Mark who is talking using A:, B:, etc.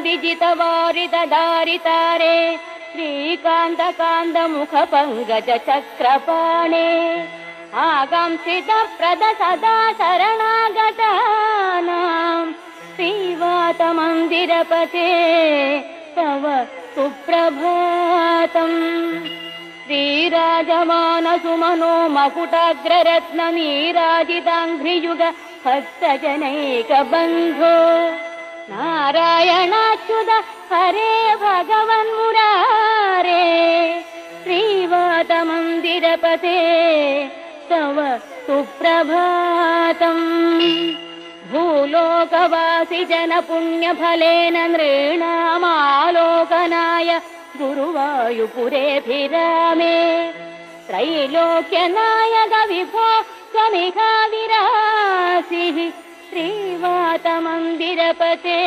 A: विजितवारिदधारितारे श्रीकान्तकान्तमुखपङ्कजचक्रपाणे आकांक्षितप्रद सदा शरणागतानां श्रीवातमन्दिरपते तव सुप्रभातम्। श्रीराजमानसुमनो मकुटाग्ररत्ननीराजिताङ्घ्रियुग भक्तजनैकबन्धो नारायणाच्युत हरे भगवन्मुरारे श्रीवातमन्दिरपते तव सुप्रभातम्। भूलोकवासि जनपुण्यफलेन नृणामालोकनाय गुरुवायुपुरेऽभिरामे त्रैलोक्यनायक विभो त्वमिहाविरासिः श्रीवातमन्दिरपते।